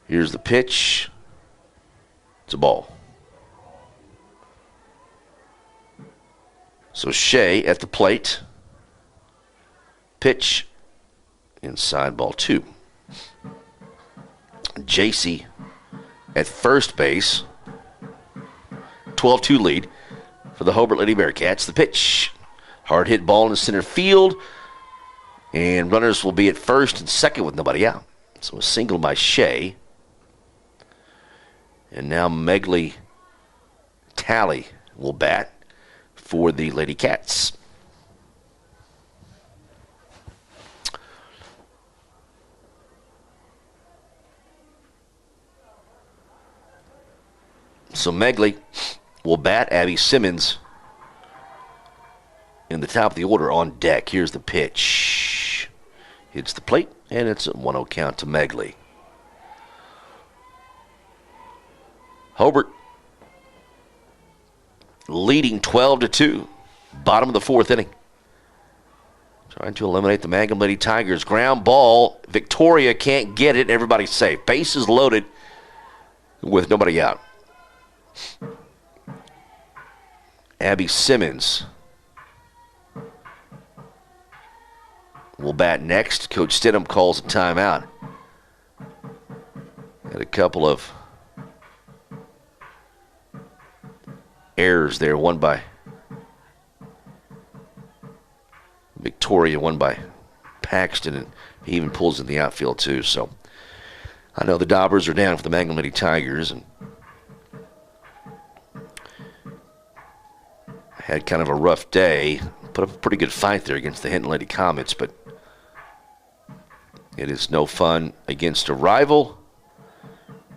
Here's the pitch. It's a ball. So Shea at the plate. Pitch. Inside, ball 2. JC at first base. 12-2 lead for the Hobart Lady Bearcats. The pitch. Hard hit ball in the center field. And runners will be at first and second with nobody out. So a single by Shea. And now Megley Talley will bat for the Lady Cats. So Megley will bat. Abby Simmons in the top of the order on deck. Here's the pitch. Hits the plate, and it's a 1-0 count to Megley. Hobart leading 12-2. Bottom of the fourth inning. Trying to eliminate the Mangum Lady Tigers. Ground ball. Victoria can't get it. Everybody's safe. Bases loaded with nobody out. Abby Simmons will bat next. Coach Stidham calls a timeout. Had a couple of errors there. One by Victoria, one by Paxton, and he even pulls in the outfield too. So I know the Daubers are down for the Mangum Lady Tigers, and had kind of a rough day. Put up a pretty good fight there against the Hinton Lady Comets, but it is no fun against a rival,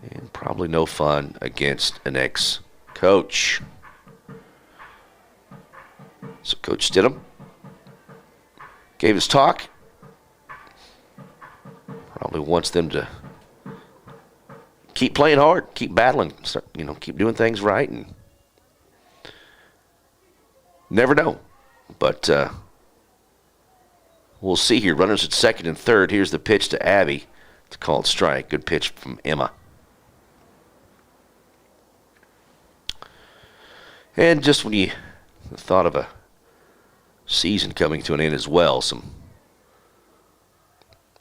and probably no fun against an ex-coach. So Coach Stidham gave his talk. Probably wants them to keep playing hard, keep battling, keep doing things right, and never know. But we'll see here. Runners at second and third. Here's the pitch to Abby. It's called strike. Good pitch from Emma. And just when you thought of a season coming to an end as well, some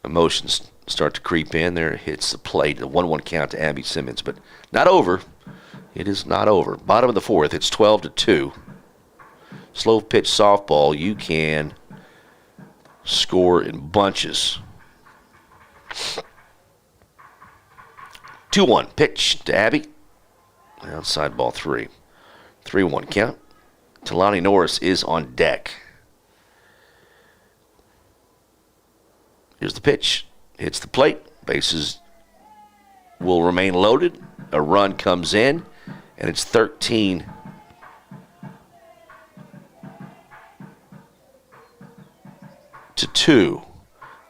emotions start to creep in. There hits the plate. The 1-1 count to Abby Simmons. But not over. It is not over. Bottom of the fourth. It's 12-2. Slow pitch softball, you can score in bunches. 2-1 pitch to Abby. Outside ball 3. 3-1 count. Talani Norris is on deck. Here's the pitch. Hits the plate. Bases will remain loaded. A run comes in, and it's 13-2.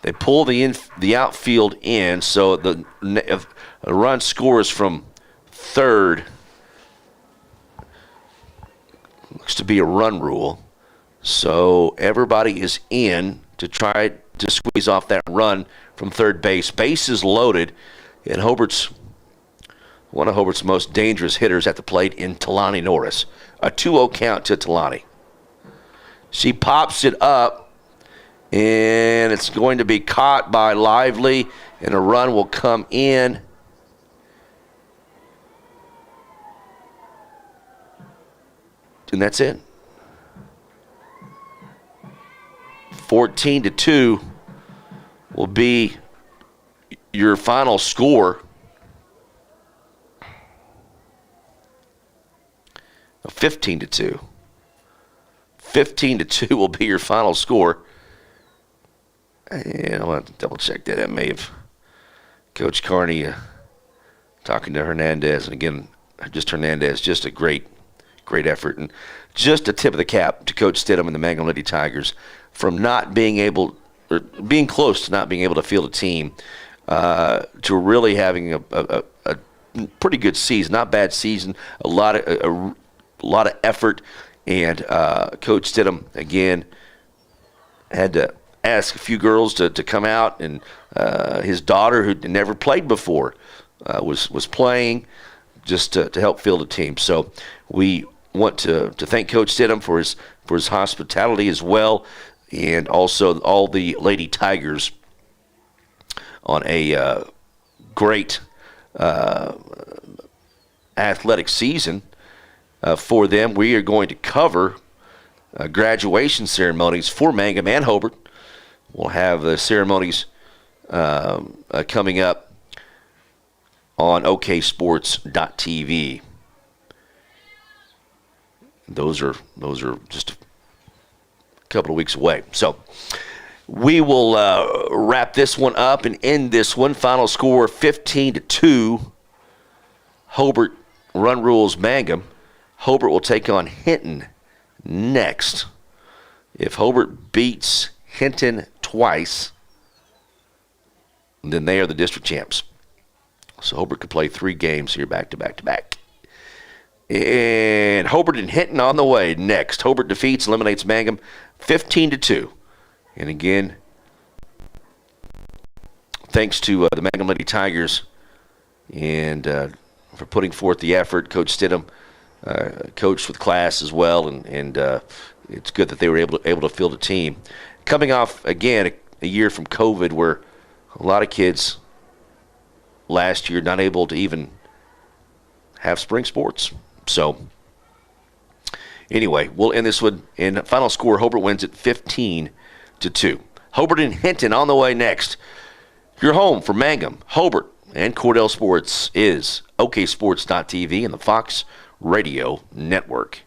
They pull the outfield in, so if a run scores from third. Looks to be a run rule. So everybody is in to try to squeeze off that run from third base. Base is loaded, and one of Hobart's most dangerous hitters at the plate in Talani Norris. A 2-0 count to Talani. She pops it up, and it's going to be caught by Lively, and a run will come in. And that's it. 14-2 will be your final score. 15-2. 15-2 will be your final score. And I want to double check that. That may have Coach Carney talking to Hernandez. And again, Hernandez, just a great effort, and just a tip of the cap to Coach Stidham and the Mangum Lady Tigers from not being able, or being close to not being able to field a team, to really having a pretty good season, not bad season, a lot of effort, and Coach Stidham again had to ask a few girls to come out, and his daughter, who never played before, was playing just to help field a team. So we want to thank Coach Stidham for his hospitality as well, and also all the Lady Tigers on a great athletic season. for them. We are going to cover graduation ceremonies for Mangum and Hobart. We'll have the ceremonies coming up on oksports.tv. Those are just a couple of weeks away. So we will wrap this one up and end this one. Final score 15-2. Hobart Run Rules Mangum. Hobart will take on Hinton next. If Hobart beats Hinton twice, then they are the district champs. So Hobart could play 3 games here back to back to back. And Hobart and Hinton on the way next. Hobart defeats, eliminates Mangum 15-2. And again, thanks to the Mangum Lady Tigers and for putting forth the effort. Coach Stidham coached with class as well, and it's good that they were able to field a team. Coming off, again, a year from COVID where a lot of kids last year not able to even have spring sports. So, anyway, we'll end this one in final score. Hobart wins it 15-2. Hobart and Hinton on the way next. Your home for Mangum, Hobart, and Cordell Sports is oksports.tv and the Fox Radio Network.